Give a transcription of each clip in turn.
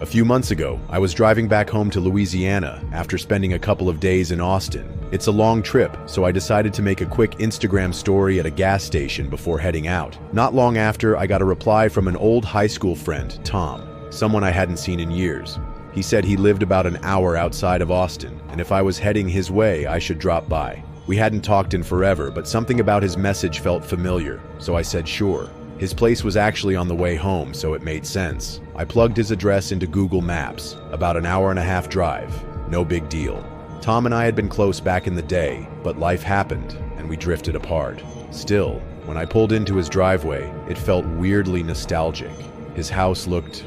A few months ago, I was driving back home to Louisiana after spending a couple of days in Austin. It's a long trip, so I decided to make a quick Instagram story at a gas station before heading out. Not long after, I got a reply from an old high school friend, Tom, someone I hadn't seen in years. He said he lived about an hour outside of Austin, and if I was heading his way, I should drop by. We hadn't talked in forever, but something about his message felt familiar, so I said sure. His place was actually on the way home, so it made sense. I plugged his address into Google Maps, about an hour-and-a-half drive. No big deal. Tom and I had been close back in the day, but life happened, and we drifted apart. Still, when I pulled into his driveway, it felt weirdly nostalgic. His house looked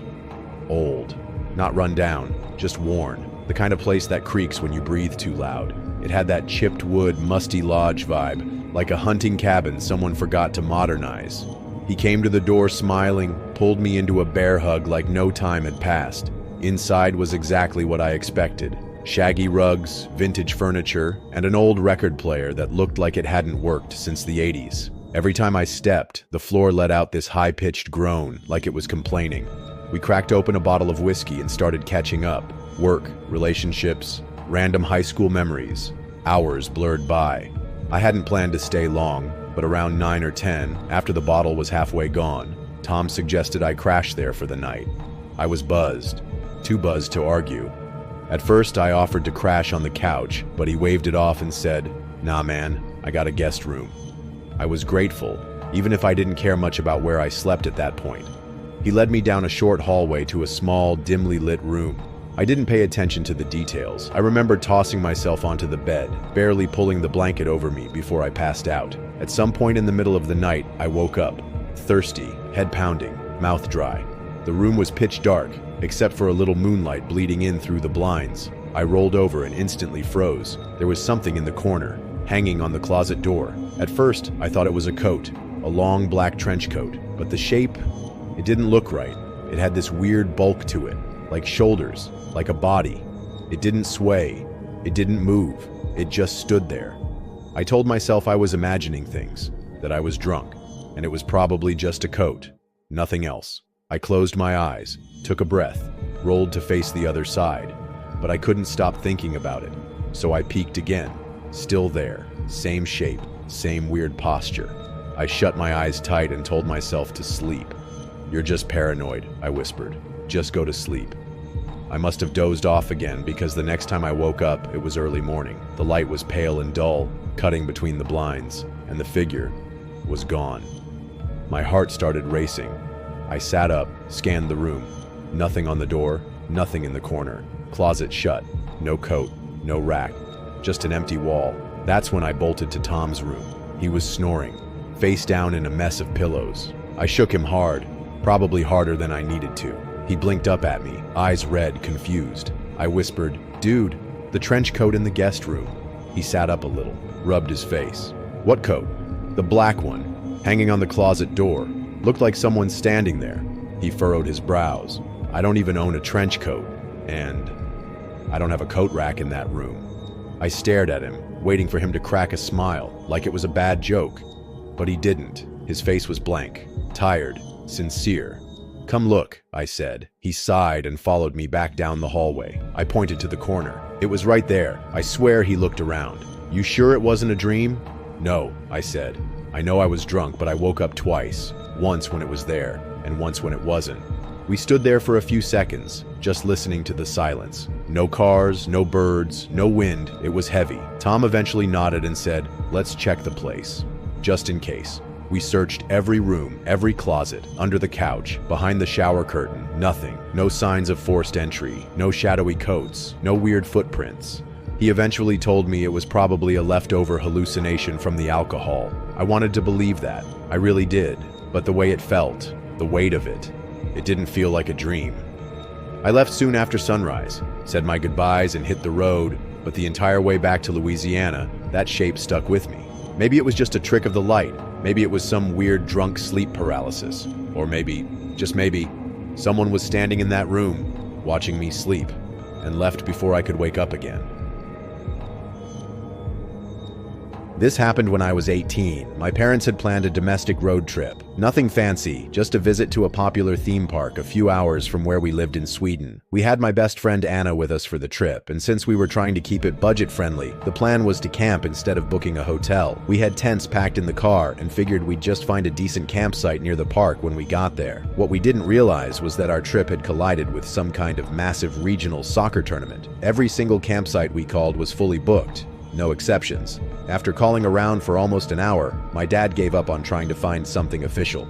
old. Not run down, just worn. The kind of place that creaks when you breathe too loud. It had that chipped wood, musty lodge vibe, like a hunting cabin someone forgot to modernize. He came to the door smiling, pulled me into a bear hug like no time had passed. Inside was exactly what I expected. Shaggy rugs, vintage furniture, and an old record player that looked like it hadn't worked since the 80s. Every time I stepped, the floor let out this high-pitched groan, like it was complaining. We cracked open a bottle of whiskey and started catching up. Work, relationships, random high school memories. Hours blurred by. I hadn't planned to stay long, but around 9 or 10, after the bottle was halfway gone, Tom suggested I crash there for the night. I was buzzed, too buzzed to argue. At first, I offered to crash on the couch, but he waved it off and said, "Nah, man, I got a guest room." I was grateful, even if I didn't care much about where I slept at that point. He led me down a short hallway to a small, dimly lit room. I didn't pay attention to the details. I remember tossing myself onto the bed, barely pulling the blanket over me before I passed out. At some point in the middle of the night, I woke up, thirsty, head pounding, mouth dry. The room was pitch dark, except for a little moonlight bleeding in through the blinds. I rolled over and instantly froze. There was something in the corner, hanging on the closet door. At first, I thought it was a coat, a long black trench coat, but the shape, it didn't look right. It had this weird bulk to it, like shoulders, like a body. It didn't sway. It didn't move. It just stood there. I told myself I was imagining things, that I was drunk, and it was probably just a coat, nothing else. I closed my eyes, took a breath, rolled to face the other side, but I couldn't stop thinking about it, so I peeked again. Still there, same shape, same weird posture. I shut my eyes tight and told myself to sleep. "You're just paranoid," I whispered. "Just go to sleep." I must have dozed off again because the next time I woke up, it was early morning. The light was pale and dull, cutting between the blinds, and the figure was gone. My heart started racing. I sat up, scanned the room. Nothing on the door, nothing in the corner. Closet shut, no coat, no rack, just an empty wall. That's when I bolted to Tom's room. He was snoring, face down in a mess of pillows. I shook him hard, probably harder than I needed to. He blinked up at me, eyes red, confused. I whispered, "Dude, the trench coat in the guest room." He sat up a little, rubbed his face. "What coat?" "The black one, hanging on the closet door. Looked like someone standing there." He furrowed his brows. "I don't even own a trench coat, and I don't have a coat rack in that room." I stared at him, waiting for him to crack a smile, like it was a bad joke. But he didn't. His face was blank, tired, sincere. "Come look," I said. He sighed and followed me back down the hallway. I pointed to the corner. It was right there. I swear he looked around. "You sure it wasn't a dream?" "No," I said. "I know I was drunk, but I woke up twice. Once when it was there, and once when it wasn't." We stood there for a few seconds, just listening to the silence. No cars, no birds, no wind. It was heavy. Tom eventually nodded and said, "Let's check the place, just in case." We searched every room, every closet, under the couch, behind the shower curtain. Nothing. No signs of forced entry. No shadowy coats. No weird footprints. He eventually told me it was probably a leftover hallucination from the alcohol. I wanted to believe that. I really did. But the way it felt, the weight of it, it didn't feel like a dream. I left soon after sunrise, said my goodbyes and hit the road, but the entire way back to Louisiana, that shape stuck with me. Maybe it was just a trick of the light. Maybe it was some weird drunk sleep paralysis. Or maybe, just maybe, someone was standing in that room, watching me sleep, and left before I could wake up again. This happened when I was 18. My parents had planned a domestic road trip. Nothing fancy, just a visit to a popular theme park a few hours from where we lived in Sweden. We had my best friend Anna with us for the trip, and since we were trying to keep it budget-friendly, the plan was to camp instead of booking a hotel. We had tents packed in the car and figured we'd just find a decent campsite near the park when we got there. What we didn't realize was that our trip had collided with some kind of massive regional soccer tournament. Every single campsite we called was fully booked. No exceptions. After calling around for almost an hour, my dad gave up on trying to find something official.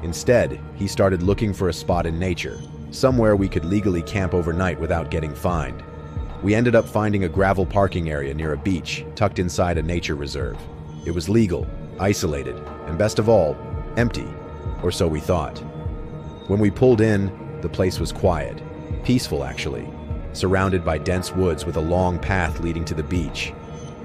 Instead, he started looking for a spot in nature, somewhere we could legally camp overnight without getting fined. We ended up finding a gravel parking area near a beach, tucked inside a nature reserve. It was legal, isolated, and best of all, empty, or so we thought. When we pulled in, the place was quiet, peaceful actually, surrounded by dense woods with a long path leading to the beach.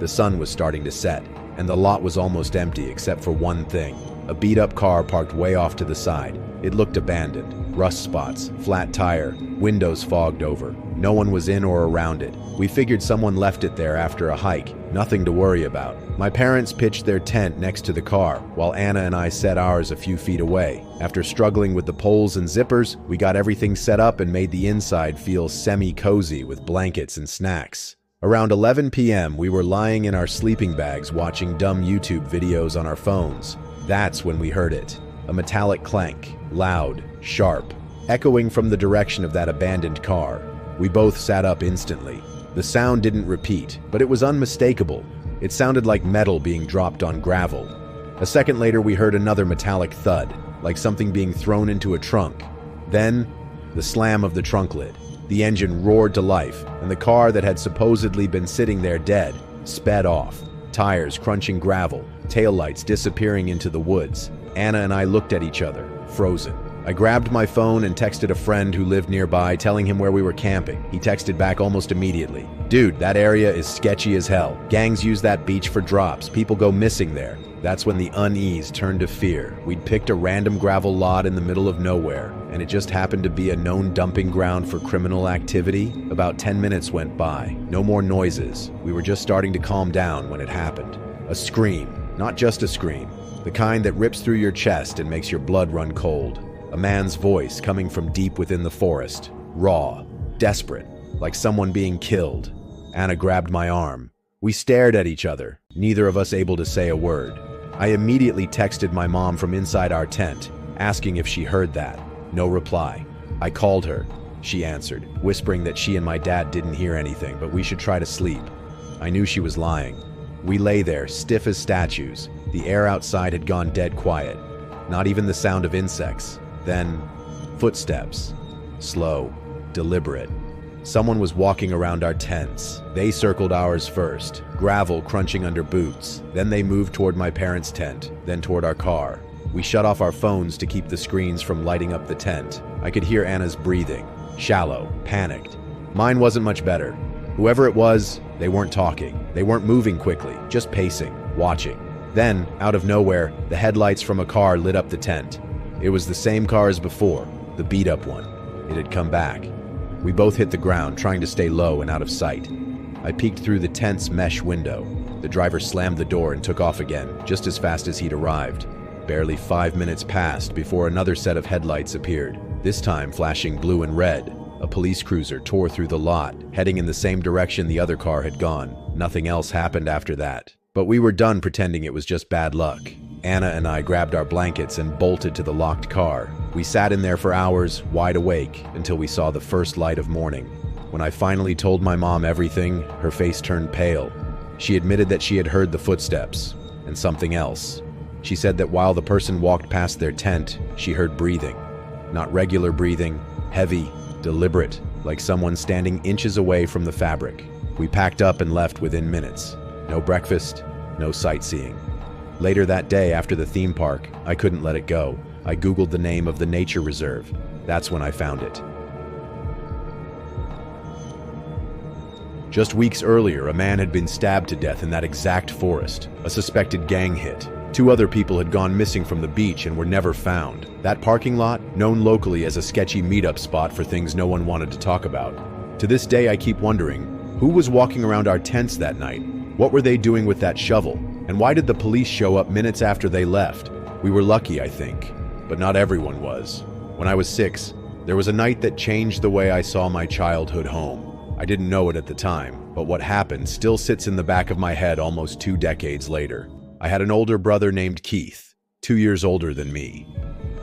The sun was starting to set, and the lot was almost empty except for one thing: a beat-up car parked way off to the side. It looked abandoned. Rust spots, flat tire, windows fogged over. No one was in or around it. We figured someone left it there after a hike. Nothing to worry about. My parents pitched their tent next to the car, while Anna and I set ours a few feet away. After struggling with the poles and zippers, we got everything set up and made the inside feel semi-cozy with blankets and snacks. Around 11 p.m., we were lying in our sleeping bags watching dumb YouTube videos on our phones. That's when we heard it. A metallic clank, loud, sharp, echoing from the direction of that abandoned car. We both sat up instantly. The sound didn't repeat, but it was unmistakable. It sounded like metal being dropped on gravel. A second later, we heard another metallic thud, like something being thrown into a trunk. Then, the slam of the trunk lid. The engine roared to life, and the car that had supposedly been sitting there dead sped off, tires crunching gravel, taillights disappearing into the woods. Anna and I looked at each other, frozen. I grabbed my phone and texted a friend who lived nearby, telling him where we were camping. He texted back almost immediately. "Dude, that area is sketchy as hell. Gangs use that beach for drops. People go missing there." That's when the unease turned to fear. We'd picked a random gravel lot in the middle of nowhere, and it just happened to be a known dumping ground for criminal activity. About 10 minutes went by. No more noises. We were just starting to calm down when it happened. A scream. Not just a scream. The kind that rips through your chest and makes your blood run cold. A man's voice coming from deep within the forest. Raw. Desperate. Like someone being killed. Anna grabbed my arm. We stared at each other, neither of us able to say a word. I immediately texted my mom from inside our tent, asking if she heard that. No reply. I called her. She answered, whispering that she and my dad didn't hear anything, but we should try to sleep. I knew she was lying. We lay there, stiff as statues. The air outside had gone dead quiet. Not even the sound of insects. Then, footsteps. Slow, deliberate. Someone was walking around our tents. They circled ours first, gravel crunching under boots. Then they moved toward my parents' tent, then toward our car. We shut off our phones to keep the screens from lighting up the tent. I could hear Anna's breathing, shallow, panicked. Mine wasn't much better. Whoever it was, they weren't talking. They weren't moving quickly, just pacing, watching. Then, out of nowhere, the headlights from a car lit up the tent. It was the same car as before, the beat-up one. It had come back. We both hit the ground, trying to stay low and out of sight. I peeked through the tent's mesh window. The driver slammed the door and took off again, just as fast as he'd arrived. Barely 5 minutes passed before another set of headlights appeared, this time flashing blue and red. A police cruiser tore through the lot, heading in the same direction the other car had gone. Nothing else happened after that. But we were done pretending it was just bad luck. Anna and I grabbed our blankets and bolted to the locked car. We sat in there for hours, wide awake, until we saw the first light of morning. When I finally told my mom everything, her face turned pale. She admitted that she had heard the footsteps, and something else. She said that while the person walked past their tent, she heard breathing. Not regular breathing, heavy, deliberate, like someone standing inches away from the fabric. We packed up and left within minutes. No breakfast, no sightseeing. Later that day, after the theme park, I couldn't let it go. I Googled the name of the nature reserve. That's when I found it. Just weeks earlier, a man had been stabbed to death in that exact forest. A suspected gang hit. 2 other people had gone missing from the beach and were never found. That parking lot, known locally as a sketchy meetup spot for things no one wanted to talk about. To this day, I keep wondering, who was walking around our tents that night? What were they doing with that shovel? And why did the police show up minutes after they left? We were lucky, I think, but not everyone was. When I was 6, there was a night that changed the way I saw my childhood home. I didn't know it at the time, but what happened still sits in the back of my head almost 2 decades later. I had an older brother named Keith, 2 years older than me.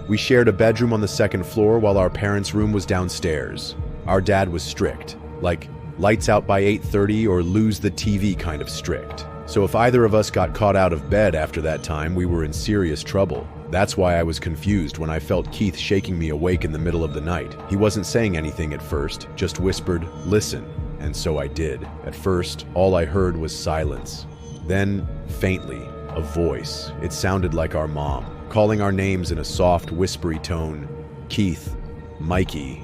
We shared a bedroom on the 2nd floor while our parents' room was downstairs. Our dad was strict, like lights out by 8:30 or lose the TV kind of strict. So if either of us got caught out of bed after that time, we were in serious trouble. That's why I was confused when I felt Keith shaking me awake in the middle of the night. He wasn't saying anything at first, just whispered, "Listen," and so I did. At first, all I heard was silence. Then, faintly, a voice. It sounded like our mom, calling our names in a soft, whispery tone. "Keith, Mikey."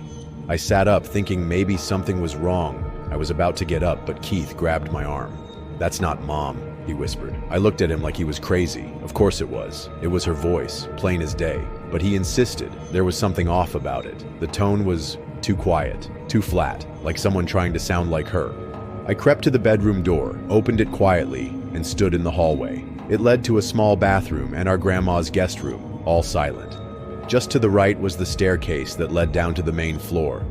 I sat up thinking maybe something was wrong. I was about to get up, but Keith grabbed my arm. "That's not Mom," he whispered. I looked at him like he was crazy. Of course it was. It was her voice, plain as day. But he insisted. There was something off about it. The tone was too quiet, too flat, like someone trying to sound like her. I crept to the bedroom door, opened it quietly, and stood in the hallway. It led to a small bathroom and our grandma's guest room, all silent. Just to the right was the staircase that led down to the main floor.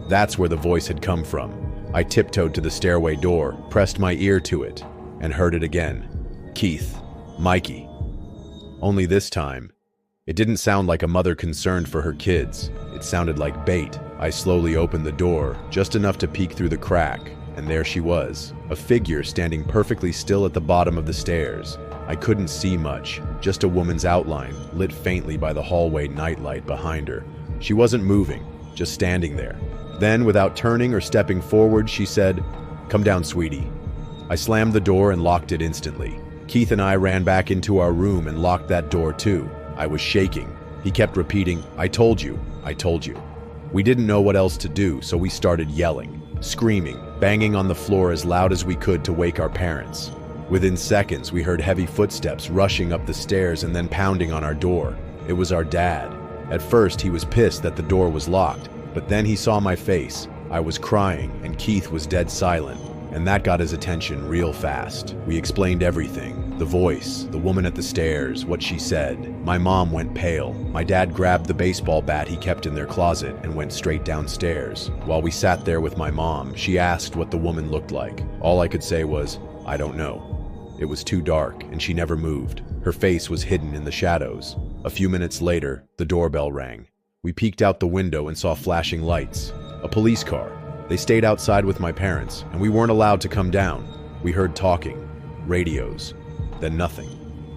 That's where the voice had come from. I tiptoed to the stairway door, pressed my ear to it, and heard it again. "Keith, Mikey." Only this time, it didn't sound like a mother concerned for her kids. It sounded like bait. I slowly opened the door, just enough to peek through the crack, and there she was, a figure standing perfectly still at the bottom of the stairs. I couldn't see much, just a woman's outline, lit faintly by the hallway nightlight behind her. She wasn't moving, just standing there. Then, without turning or stepping forward, she said, "Come down, sweetie." I slammed the door and locked it instantly. Keith and I ran back into our room and locked that door too. I was shaking. He kept repeating, "I told you, I told you." We didn't know what else to do, so we started yelling, screaming, banging on the floor as loud as we could to wake our parents. Within seconds, we heard heavy footsteps rushing up the stairs and then pounding on our door. It was our dad. At first, he was pissed that the door was locked, but then he saw my face. I was crying, and Keith was dead silent, and that got his attention real fast. We explained everything. The voice, the woman at the stairs, what she said. My mom went pale. My dad grabbed the baseball bat he kept in their closet and went straight downstairs. While we sat there with my mom, she asked what the woman looked like. All I could say was, "I don't know." It was too dark, and she never moved. Her face was hidden in the shadows. A few minutes later, the doorbell rang. We peeked out the window and saw flashing lights. A police car. They stayed outside with my parents, and we weren't allowed to come down. We heard talking, radios, then nothing.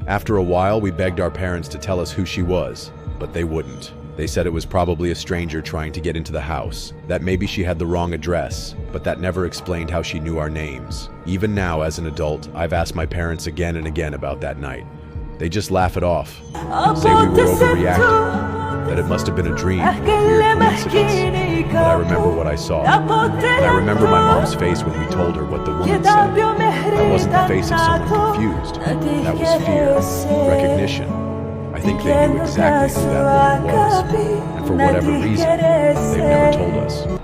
After a while, we begged our parents to tell us who she was, but they wouldn't. They said it was probably a stranger trying to get into the house, that maybe she had the wrong address, but that never explained how she knew our names. Even now, as an adult, I've asked my parents again and again about that night. They just laugh it off, say we were overreacting, that it must have been a dream, a weird coincidence. But I remember what I saw, and I remember my mom's face when we told her what the woman said. That wasn't the face of someone confused. That was fear, recognition. I think they knew exactly who that woman was, and for whatever reason, they've never told us.